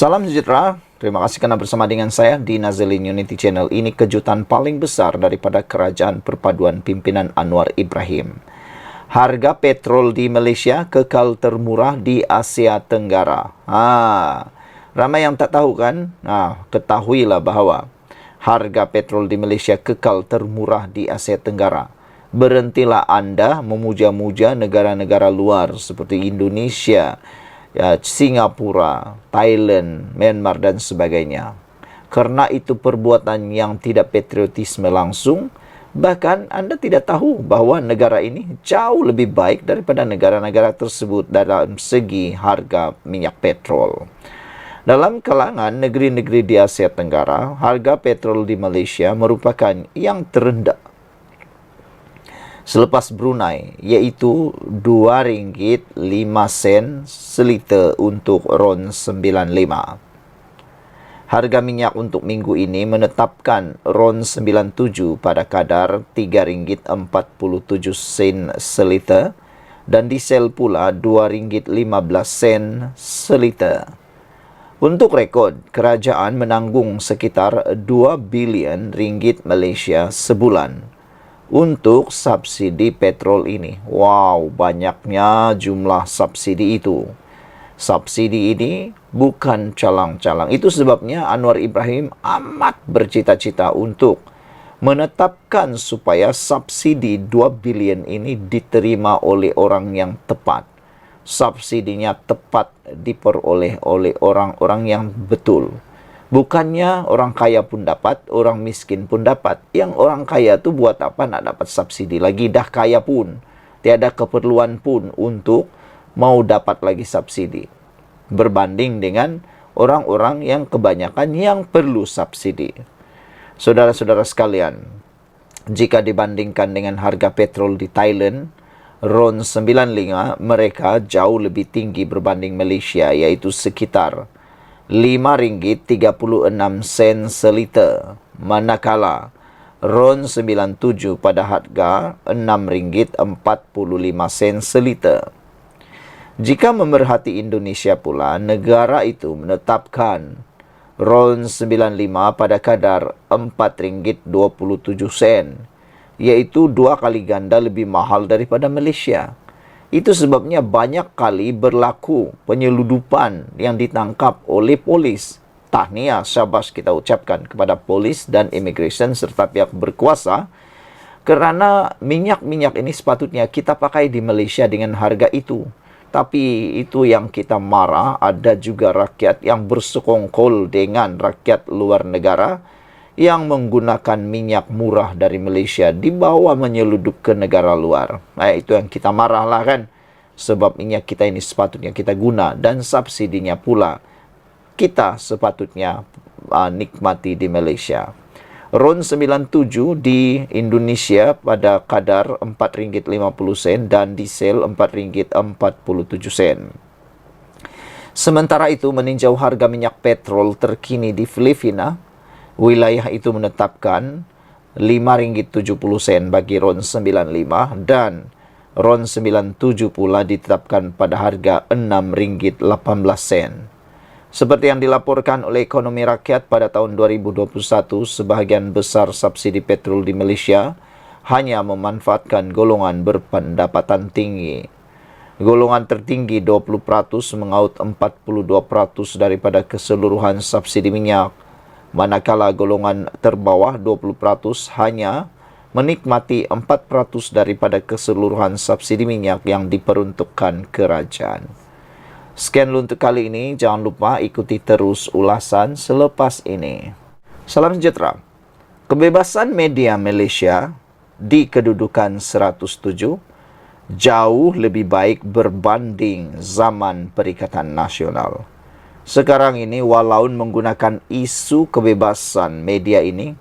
Salam sejahtera, terima kasih karena bersama dengan saya di Nazilin Unity Channel. Ini kejutan paling besar daripada kerajaan perpaduan pimpinan Anwar Ibrahim. Harga petrol di Malaysia kekal termurah di Asia Tenggara. Ramai yang tak tahu kan? Ketahuilah bahawa harga petrol di Malaysia kekal termurah di Asia Tenggara. Berhentilah anda memuja-muja negara-negara luar seperti Indonesia, Singapura, Thailand, Myanmar dan sebagainya. Karena itu perbuatan yang tidak patriotisme langsung. Bahkan anda tidak tahu bahawa negara ini jauh lebih baik daripada negara-negara tersebut dalam segi harga minyak petrol. Dalam kalangan negeri-negeri di Asia Tenggara, harga petrol di Malaysia merupakan yang terendah selepas Brunei, iaitu RM2.05 seliter untuk RON 95. Harga minyak untuk minggu ini menetapkan RON 97 pada kadar RM3.47 seliter dan diesel pula RM2.15 seliter. Untuk rekod, kerajaan menanggung sekitar 2 bilion ringgit Malaysia sebulan untuk subsidi petrol ini. Wow, banyaknya jumlah subsidi itu. Subsidi ini bukan calang-calang. Itu sebabnya Anwar Ibrahim amat bercita-cita untuk menetapkan supaya subsidi 2 bilion ini diterima oleh orang yang tepat. Subsidinya tepat diperoleh oleh orang-orang yang betul. Bukannya orang kaya pun dapat, orang miskin pun dapat. Yang orang kaya tu buat apa nak dapat subsidi lagi? Dah kaya pun. Tiada keperluan pun untuk mau dapat lagi subsidi. Berbanding dengan orang-orang yang kebanyakan yang perlu subsidi. Saudara-saudara sekalian, jika dibandingkan dengan harga petrol di Thailand, RON 95 mereka jauh lebih tinggi berbanding Malaysia, iaitu sekitar RM5.36 seliter, manakala RON 97 pada harga RM6.45 seliter. Jika memerhati Indonesia pula, negara itu menetapkan RON 95 pada kadar RM4.27, iaitu 2 kali ganda lebih mahal daripada Malaysia. Itu sebabnya banyak kali berlaku penyeludupan yang ditangkap oleh polis. Tahniah, syabas kita ucapkan kepada polis dan immigration serta pihak berkuasa, kerana minyak-minyak ini sepatutnya kita pakai di Malaysia dengan harga itu. Tapi itu yang kita marah, ada juga rakyat yang bersekongkol dengan rakyat luar negara yang menggunakan minyak murah dari Malaysia dibawa menyeludup ke negara luar. Itu yang kita marahlah kan. Sebab minyak kita ini sepatutnya kita guna dan subsidinya pula kita sepatutnya nikmati di Malaysia. RON 97 di Indonesia pada kadar RM4.50 dan diesel RM4.47. Sementara itu, meninjau harga minyak petrol terkini di Filipina, wilayah itu menetapkan RM5.70 bagi RON 95 dan RON 97 pula ditetapkan pada harga RM6.18. Seperti yang dilaporkan oleh Ekonomi Rakyat pada tahun 2021, sebahagian besar subsidi petrol di Malaysia hanya memanfaatkan golongan berpendapatan tinggi. Golongan tertinggi 20% mengaut 42% daripada keseluruhan subsidi minyak, manakala golongan terbawah 20% hanya menikmati 4% daripada keseluruhan subsidi minyak yang diperuntukkan kerajaan. Sekian dulu untuk kali ini. Jangan lupa ikuti terus ulasan selepas ini. Salam sejahtera. Kebebasan media Malaysia di kedudukan 107 jauh lebih baik berbanding zaman Perikatan Nasional. Sekarang ini, walau menggunakan isu kebebasan media ini,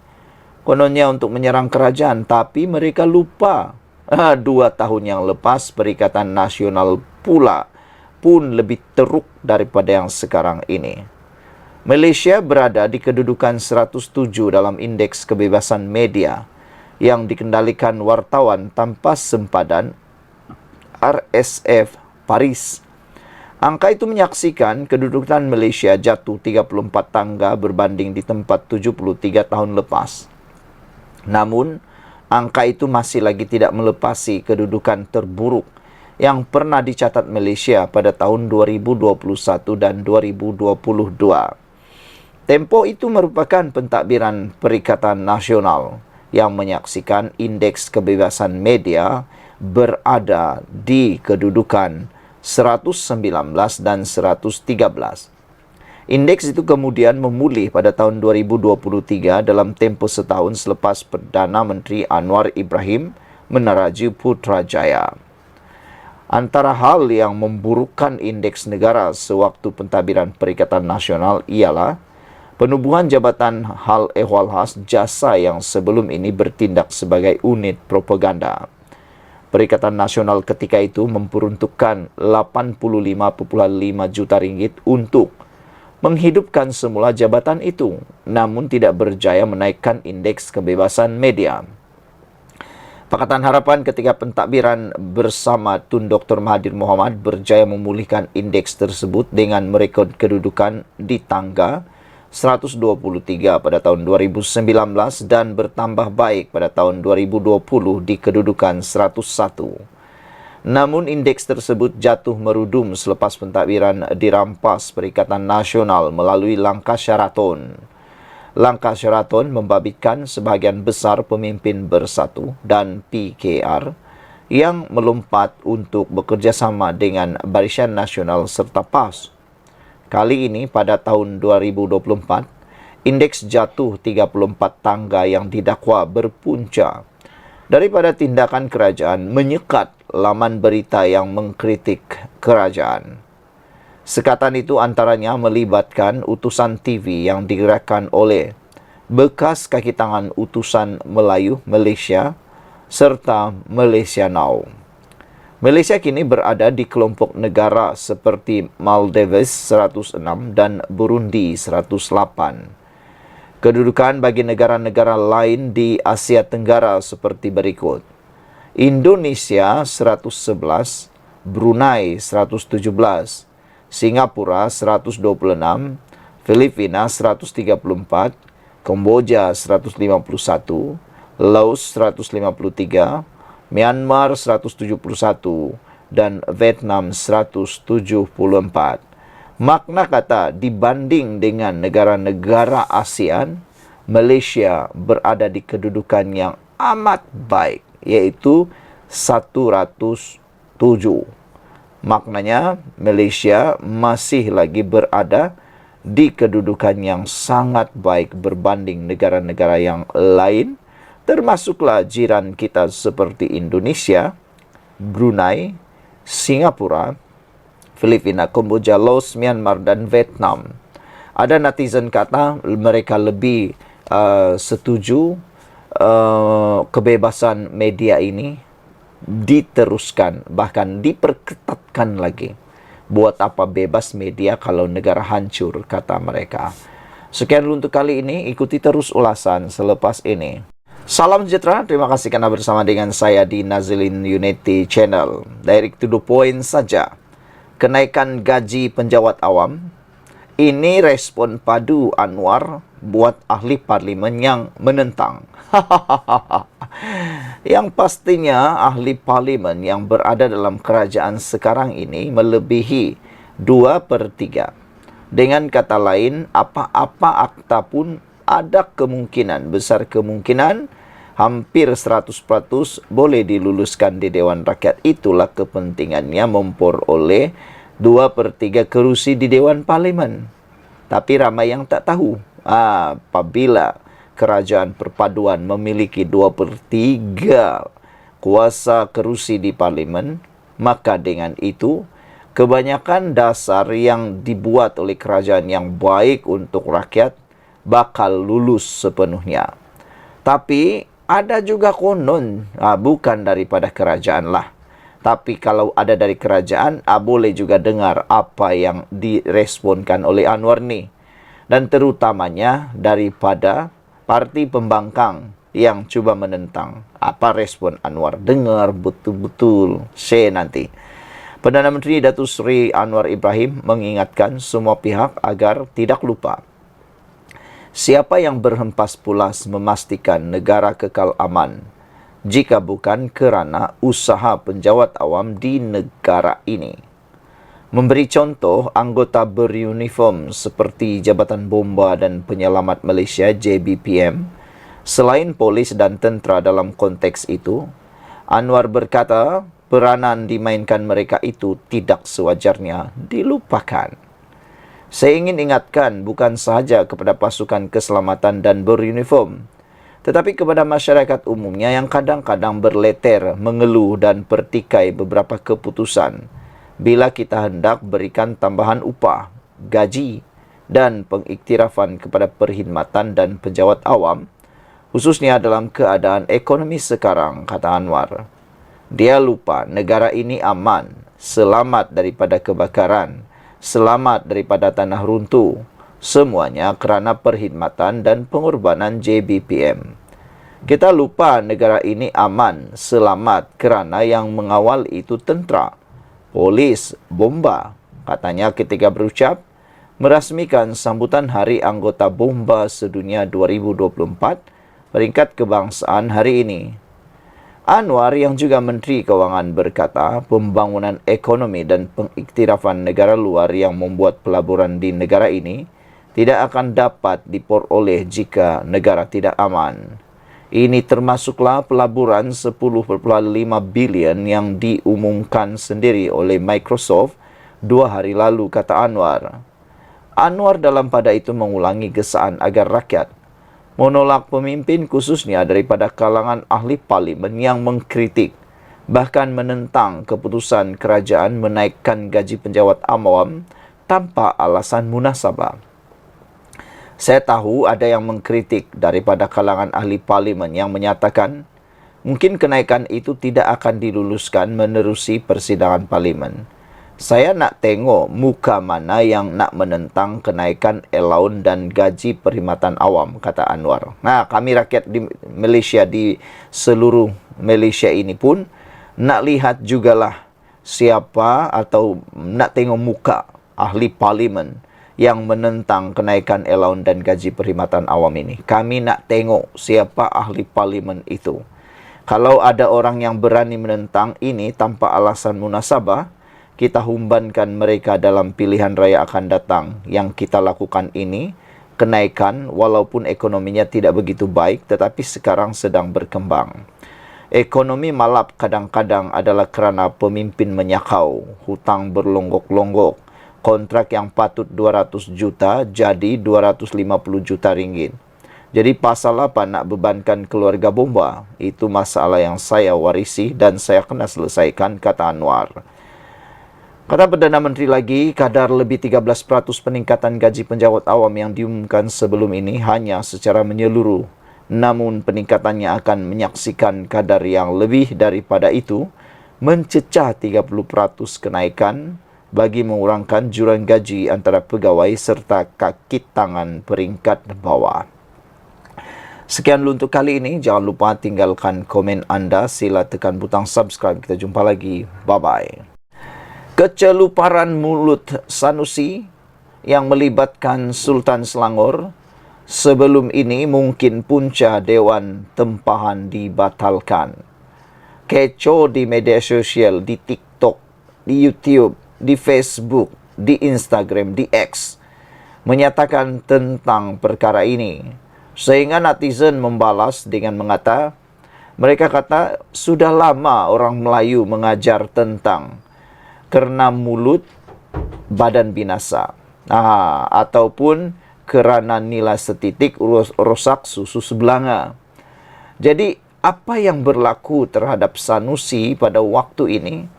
kononnya untuk menyerang kerajaan, tapi mereka lupa 2 tahun yang lepas Perikatan Nasional pula pun lebih teruk daripada yang sekarang ini. Malaysia berada di kedudukan 107 dalam indeks kebebasan media yang dikendalikan wartawan tanpa sempadan RSF Paris. Angka itu menyaksikan kedudukan Malaysia jatuh 34 tangga berbanding di tempat 73 tahun lepas. Namun, angka itu masih lagi tidak melepasi kedudukan terburuk yang pernah dicatat Malaysia pada tahun 2021 dan 2022. Tempoh itu merupakan pentadbiran Perikatan Nasional yang menyaksikan indeks kebebasan media berada di kedudukan 119 dan 113. Indeks itu kemudian memulih pada tahun 2023 dalam tempoh setahun selepas Perdana Menteri Anwar Ibrahim meneraju Putrajaya. Antara hal yang memburukkan indeks negara sewaktu pentadbiran Perikatan Nasional ialah penubuhan Jabatan Hal Ehwal Khas Jasa yang sebelum ini bertindak sebagai unit propaganda. Perikatan Nasional ketika itu memperuntukkan 85.5 juta ringgit untuk menghidupkan semula jabatan itu, namun tidak berjaya menaikkan indeks kebebasan media. Pakatan Harapan ketika pentadbiran bersama Tun Dr. Mahathir Mohamad berjaya memulihkan indeks tersebut dengan merekod kedudukan di tangga 123 pada tahun 2019 dan bertambah baik pada tahun 2020 di kedudukan 101. Namun indeks tersebut jatuh merudum selepas pentadbiran dirampas Perikatan Nasional melalui langkah Sheraton. Langkah Sheraton membabitkan sebahagian besar pemimpin Bersatu dan PKR yang melompat untuk bekerjasama dengan Barisan Nasional serta PAS. Kali ini pada tahun 2024, indeks jatuh 34 tangga yang didakwa berpunca daripada tindakan kerajaan menyekat laman berita yang mengkritik kerajaan. Sekatan itu antaranya melibatkan utusan TV yang digerakkan oleh bekas kaki tangan utusan Melayu Malaysia serta Malaysia Now. Malaysia kini berada di kelompok negara seperti Maldives 106 dan Burundi 108. Kedudukan bagi negara-negara lain di Asia Tenggara seperti berikut. Indonesia 111, Brunei 117, Singapura 126, Filipina 134, Kamboja 151, Laos 153, Myanmar 171 dan Vietnam 174. Makna kata dibanding dengan negara-negara ASEAN, Malaysia berada di kedudukan yang amat baik, yaitu 107. Maknanya Malaysia masih lagi berada di kedudukan yang sangat baik berbanding negara-negara yang lain, termasuklah jiran kita seperti Indonesia, Brunei, Singapura, Filipina, Kamboja, Laos, Myanmar dan Vietnam. Ada netizen kata mereka lebih setuju kebebasan media ini diteruskan, bahkan diperketatkan lagi. Buat apa bebas media kalau negara hancur, kata mereka. Sekian dulu untuk kali ini, ikuti terus ulasan selepas ini. Salam sejahtera, terima kasih karena bersama dengan saya di Nazilin Unity Channel. Direct to the point saja. Kenaikan gaji penjawat awam. Ini respon padu Anwar buat ahli parlimen yang menentang. Yang pastinya ahli parlimen yang berada dalam kerajaan sekarang ini melebihi 2/3. Dengan kata lain, apa-apa akta pun ada kemungkinan, besar kemungkinan, hampir 100% boleh diluluskan di Dewan Rakyat. Itulah kepentingannya memperoleh 2/3 kerusi di Dewan Parlimen. Tapi ramai yang tak tahu, apabila kerajaan perpaduan memiliki 2/3 kuasa kerusi di Parlimen, maka dengan itu, kebanyakan dasar yang dibuat oleh kerajaan yang baik untuk rakyat bakal lulus sepenuhnya. Tapi ada juga konon, bukan daripada kerajaan lah. Tapi kalau ada dari kerajaan, boleh juga dengar apa yang diresponkan oleh Anwar ni. Dan terutamanya daripada parti pembangkang yang cuba menentang. Apa respon Anwar? Dengar betul-betul. Share nanti. Perdana Menteri Datuk Seri Anwar Ibrahim mengingatkan semua pihak agar tidak lupa. Siapa yang berhempas pulas memastikan negara kekal aman jika bukan kerana usaha penjawat awam di negara ini? Memberi contoh, anggota beruniform seperti Jabatan Bomba dan Penyelamat Malaysia JBPM, selain polis dan tentera dalam konteks itu, Anwar berkata peranan dimainkan mereka itu tidak sewajarnya dilupakan. Saya ingin ingatkan bukan sahaja kepada pasukan keselamatan dan beruniform, tetapi kepada masyarakat umumnya yang kadang-kadang berleter, mengeluh dan pertikai beberapa keputusan bila kita hendak berikan tambahan upah, gaji dan pengiktirafan kepada perkhidmatan dan penjawat awam, khususnya dalam keadaan ekonomi sekarang, kata Anwar. Dia lupa negara ini aman, selamat daripada kebakaran, selamat daripada tanah runtuh, semuanya kerana perkhidmatan dan pengorbanan JBPM. Kita lupa negara ini aman, selamat kerana yang mengawal itu tentera, polis, bomba, katanya ketika berucap merasmikan sambutan Hari Anggota Bomba Sedunia 2024 peringkat kebangsaan hari ini. Anwar yang juga Menteri Kewangan berkata pembangunan ekonomi dan pengiktirafan negara luar yang membuat pelaburan di negara ini tidak akan dapat diperoleh jika negara tidak aman. Ini termasuklah pelaburan 10.5 bilion yang diumumkan sendiri oleh Microsoft 2 hari lalu, kata Anwar. Anwar dalam pada itu mengulangi gesaan agar rakyat menolak pemimpin khususnya daripada kalangan ahli parlimen yang mengkritik, bahkan menentang keputusan kerajaan menaikkan gaji penjawat awam tanpa alasan munasabah. Saya tahu ada yang mengkritik daripada kalangan ahli parlimen yang menyatakan mungkin kenaikan itu tidak akan diluluskan menerusi persidangan parlimen. Saya nak tengok muka mana yang nak menentang kenaikan allowance dan gaji perkhidmatan awam, kata Anwar. Nah, kami rakyat di Malaysia, di seluruh Malaysia ini pun nak lihat jugalah siapa atau nak tengok muka ahli parlimen yang menentang kenaikan allowance dan gaji perkhidmatan awam ini. Kami nak tengok siapa ahli parlimen itu. Kalau ada orang yang berani menentang ini tanpa alasan munasabah, kita humbankan mereka dalam pilihan raya akan datang. Yang kita lakukan ini, kenaikan walaupun ekonominya tidak begitu baik, tetapi sekarang sedang berkembang. Ekonomi malap kadang-kadang adalah kerana pemimpin menyakau, hutang berlonggok-longgok, kontrak yang patut 200 juta jadi 250 juta ringgit. Jadi pasal apa nak bebankan keluarga bomba? Itu masalah yang saya warisi dan saya kena selesaikan, kata Anwar. Kata Perdana Menteri lagi, kadar lebih 13% peningkatan gaji penjawat awam yang diumumkan sebelum ini hanya secara menyeluruh. Namun peningkatannya akan menyaksikan kadar yang lebih daripada itu, mencecah 30% kenaikan bagi mengurangkan jurang gaji antara pegawai serta kaki tangan peringkat bawah. Sekian dulu untuk kali ini. Jangan lupa tinggalkan komen anda. Sila tekan butang subscribe. Kita jumpa lagi. Bye-bye. Keceluparan mulut Sanusi yang melibatkan Sultan Selangor. Sebelum ini mungkin punca Dewan Tempahan dibatalkan. Kecoh di media sosial, di TikTok, di YouTube, di Facebook, di Instagram, di X menyatakan tentang perkara ini. Sehingga netizen membalas dengan mereka kata sudah lama orang Melayu mengajar tentang kerana mulut badan binasa, ataupun kerana nilai setitik rosak susu sebelanga. Jadi apa yang berlaku terhadap Sanusi pada waktu ini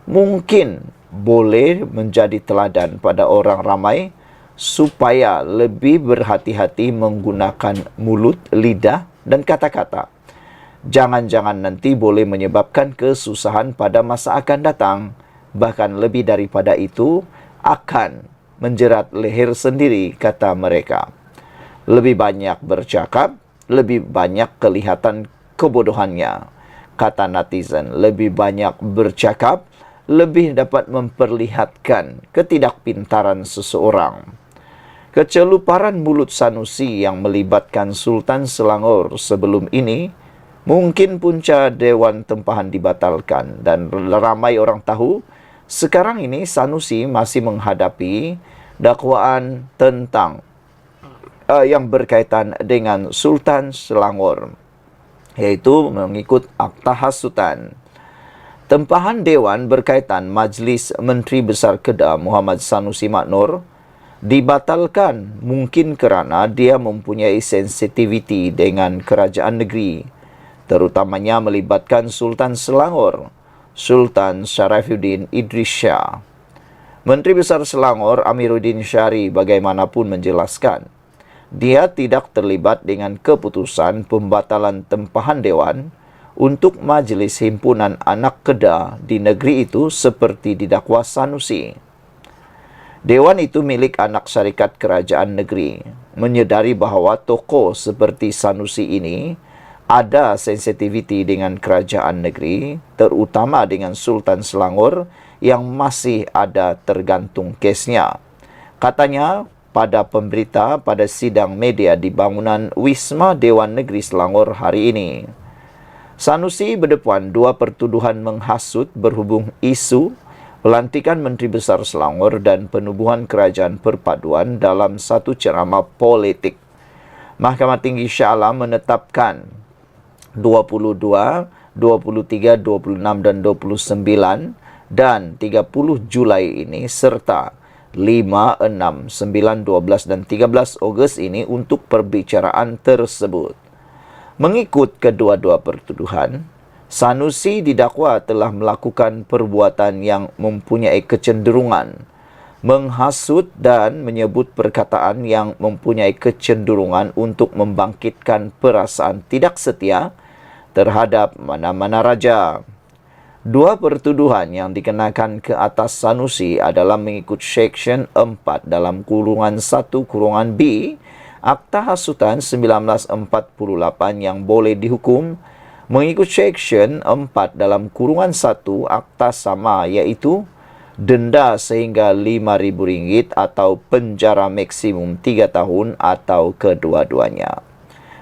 mungkin boleh menjadi teladan pada orang ramai supaya lebih berhati-hati menggunakan mulut, lidah dan kata-kata. Jangan-jangan nanti boleh menyebabkan kesusahan pada masa akan datang. Bahkan lebih daripada itu, akan menjerat leher sendiri, kata mereka. Lebih banyak bercakap, lebih banyak kelihatan kebodohannya, kata netizen. Lebih banyak bercakap, lebih dapat memperlihatkan ketidakpintaran seseorang. Keceluparan mulut Sanusi yang melibatkan Sultan Selangor sebelum ini mungkin punca Dewan Tempahan dibatalkan, dan ramai orang tahu sekarang ini Sanusi masih menghadapi dakwaan tentang yang berkaitan dengan Sultan Selangor, yaitu mengikut Akta Hasutan. Tempahan Dewan berkaitan Majlis Menteri Besar Kedah Muhammad Sanusi Maknor dibatalkan mungkin kerana dia mempunyai sensitiviti dengan kerajaan negeri, terutamanya melibatkan Sultan Selangor, Sultan Sharifuddin Idris Shah. Menteri Besar Selangor Amiruddin Syari bagaimanapun menjelaskan, dia tidak terlibat dengan keputusan pembatalan tempahan Dewan untuk Majlis Himpunan Anak Kedah di negeri itu seperti didakwa Sanusi. Dewan itu milik anak syarikat kerajaan negeri. Menyedari bahawa tokoh seperti Sanusi ini ada sensitiviti dengan kerajaan negeri, terutama dengan Sultan Selangor yang masih ada tergantung kesnya. Katanya pada pemberita pada sidang media di bangunan Wisma Dewan Negeri Selangor hari ini. Sanusi berdepan dua pertuduhan menghasut berhubung isu pelantikan Menteri Besar Selangor dan penubuhan kerajaan perpaduan dalam satu ceramah politik. Mahkamah Tinggi Shah Alam menetapkan 22, 23, 26 dan 29 dan 30 Julai ini serta 5, 6, 9, 12 dan 13 Ogos ini untuk perbicaraan tersebut. Mengikut kedua-dua pertuduhan, Sanusi didakwa telah melakukan perbuatan yang mempunyai kecenderungan menghasut dan menyebut perkataan yang mempunyai kecenderungan untuk membangkitkan perasaan tidak setia terhadap mana-mana raja. Dua pertuduhan yang dikenakan ke atas Sanusi adalah mengikut Seksyen 4 dalam kurungan 1 kurungan B Akta Hasutan 1948 yang boleh dihukum, mengikut Seksyen 4 dalam kurungan 1 Akta sama, iaitu denda sehingga RM5,000 atau penjara maksimum 3 tahun atau kedua-duanya.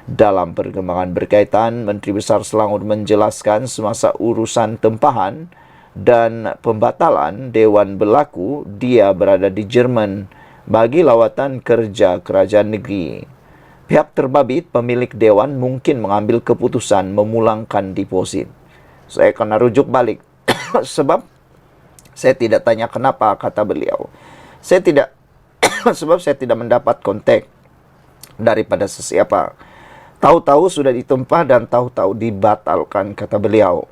Dalam perkembangan berkaitan, Menteri Besar Selangor menjelaskan semasa urusan tempahan dan pembatalan Dewan berlaku, dia berada di Jerman bagi lawatan kerja kerajaan negeri. Pihak terbabit pemilik Dewan mungkin mengambil keputusan memulangkan deposit. Saya kena rujuk balik sebab saya tidak tanya kenapa, kata beliau. Saya tidak sebab saya tidak mendapat kontak daripada sesiapa. Tahu-tahu sudah ditempah dan tahu-tahu dibatalkan, kata beliau.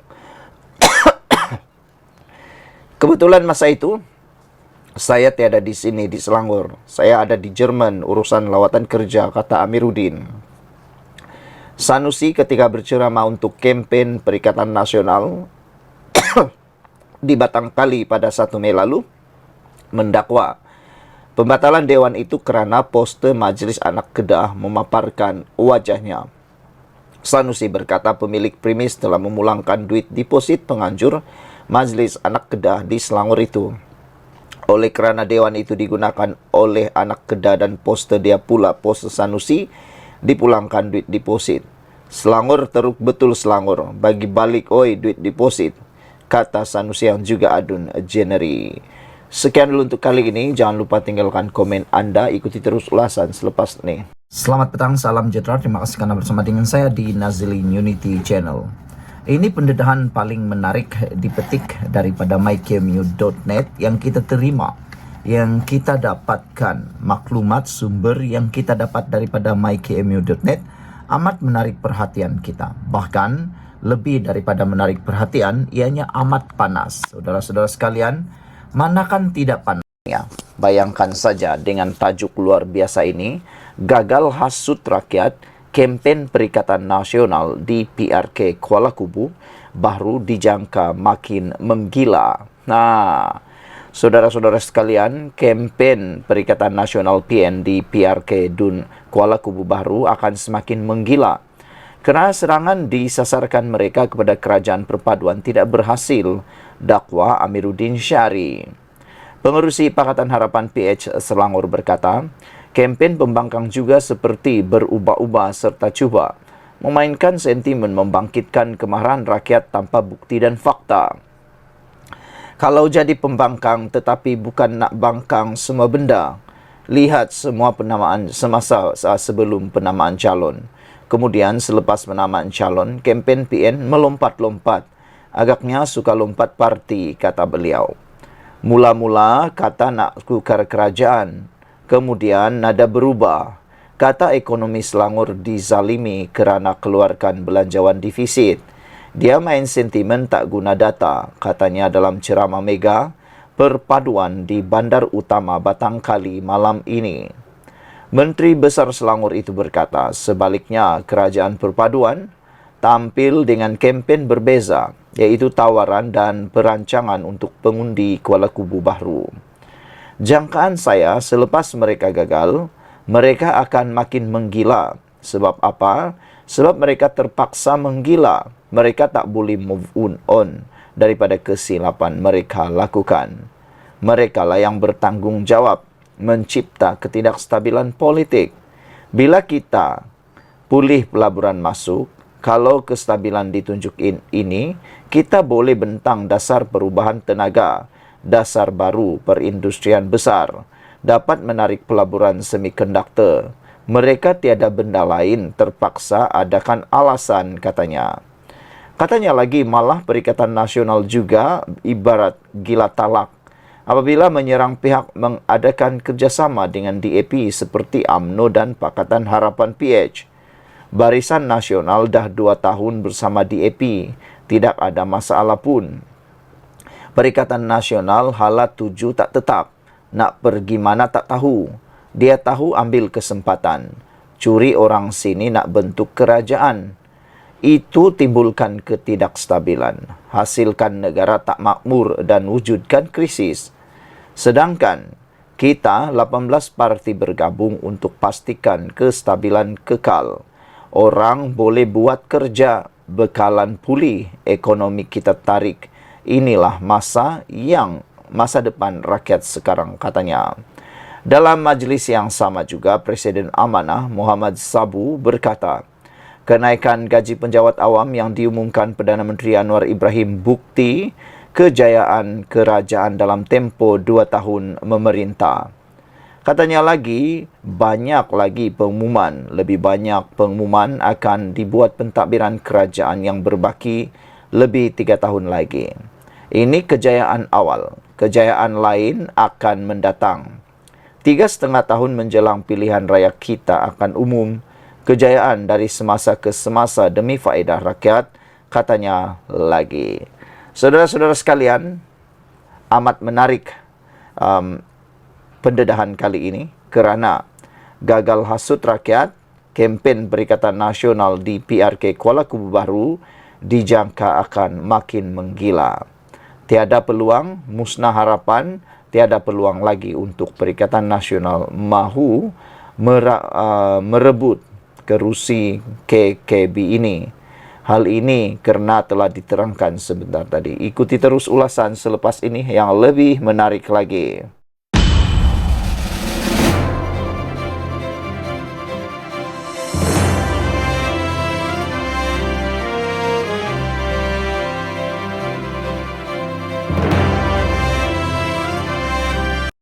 Kebetulan masa itu saya tiada di sini di Selangor. Saya ada di Jerman urusan lawatan kerja, kata Amiruddin. Sanusi ketika berceramah untuk kempen Perikatan Nasional di Batangkali pada 1 Mei lalu mendakwa pembatalan Dewan itu kerana poster Majlis Anak Kedah memaparkan wajahnya. Sanusi berkata pemilik premis telah memulangkan duit deposit penganjur Majlis Anak Kedah di Selangor itu. Oleh kerana Dewan itu digunakan oleh anak Kedah dan poster dia pula poster Sanusi, dipulangkan duit deposit. Selangor teruk betul Selangor, bagi balik oi duit deposit, kata Sanusi yang juga adun January. Sekian dulu untuk kali ini, jangan lupa tinggalkan komen Anda, ikuti terus ulasan selepas ini. Selamat petang, salam sejahtera, terima kasih karena bersama dengan saya di Nazilin Unity Channel. Ini pendedahan paling menarik dipetik daripada myKMU.net yang kita terima, yang kita dapatkan maklumat sumber yang kita dapat daripada myKMU.net amat menarik perhatian kita. Bahkan lebih daripada menarik perhatian, ianya amat panas. Saudara-saudara sekalian, manakan tidak panasnya? Bayangkan saja dengan tajuk luar biasa ini, gagal hasut rakyat, kempen Perikatan Nasional di PRK Kuala Kubu baru dijangka makin menggila. Nah, saudara-saudara sekalian, kempen Perikatan Nasional PN di PRK Dun Kuala Kubu baru akan semakin menggila kerana serangan disasarkan mereka kepada kerajaan perpaduan tidak berhasil dakwa Amiruddin Syari. Pengerusi Pakatan Harapan PH Selangor berkata, kempen pembangkang juga seperti berubah-ubah serta cuba memainkan sentimen membangkitkan kemarahan rakyat tanpa bukti dan fakta. Kalau jadi pembangkang tetapi bukan nak bangkang semua benda, lihat semua penamaan semasa sebelum penamaan calon. Kemudian selepas penamaan calon, kempen PN melompat-lompat. Agaknya suka lompat parti, kata beliau. Mula-mula kata nak tukar kerajaan, kemudian nada berubah. Kata ekonomi Selangor dizalimi kerana keluarkan belanjawan defisit. Dia main sentimen tak guna data, katanya dalam ceramah mega perpaduan di Bandar Utama Batangkali malam ini. Menteri Besar Selangor itu berkata, sebaliknya kerajaan perpaduan tampil dengan kempen berbeza, yaitu tawaran dan perancangan untuk pengundi Kuala Kubu baru. Jangkaan saya selepas mereka gagal, mereka akan makin menggila. Sebab apa? Sebab mereka terpaksa menggila. Mereka tak boleh move on daripada kesilapan mereka lakukan. Mereka lah yang bertanggung jawab mencipta ketidakstabilan politik. Bila kita pulih pelaburan masuk, kalau kestabilan ditunjukin ini, kita boleh bentang dasar perubahan tenaga, dasar baru perindustrian besar, dapat menarik pelaburan semikonduktor. Mereka tiada benda lain, terpaksa adakan alasan, katanya. Katanya lagi, malah Perikatan Nasional juga ibarat gila talak apabila menyerang pihak mengadakan kerjasama dengan DAP seperti UMNO dan Pakatan Harapan PH. Barisan Nasional dah 2 tahun bersama DAP, tidak ada masalah pun. Perikatan Nasional halat tuju tak tetap, nak pergi mana tak tahu. Dia tahu ambil kesempatan, curi orang sini nak bentuk kerajaan. Itu timbulkan ketidakstabilan, hasilkan negara tak makmur dan wujudkan krisis. Sedangkan kita 18 parti bergabung untuk pastikan kestabilan kekal. Orang boleh buat kerja, bekalan pulih, ekonomi kita tarik. Inilah masa depan rakyat sekarang, katanya. Dalam majlis yang sama juga, Presiden Amanah Muhammad Sabu berkata, kenaikan gaji penjawat awam yang diumumkan Perdana Menteri Anwar Ibrahim bukti kejayaan kerajaan dalam tempoh 2 tahun memerintah. Katanya lagi, banyak lagi pengumuman, lebih banyak pengumuman akan dibuat pentadbiran kerajaan yang berbaki lebih 3 tahun lagi. Ini kejayaan awal, kejayaan lain akan mendatang. 3,5 tahun menjelang pilihan raya kita akan umum, kejayaan dari semasa ke semasa demi faedah rakyat, katanya lagi. Saudara-saudara sekalian, amat menarik pendedahan kali ini kerana gagal hasut rakyat, kempen Perikatan Nasional di PRK Kuala Kubu baru dijangka akan makin menggila. Tiada peluang, musnah harapan, tiada peluang lagi untuk Perikatan Nasional mahu merebut kerusi KKB ini. Hal ini kerana telah diterangkan sebentar tadi. Ikuti terus ulasan selepas ini yang lebih menarik lagi.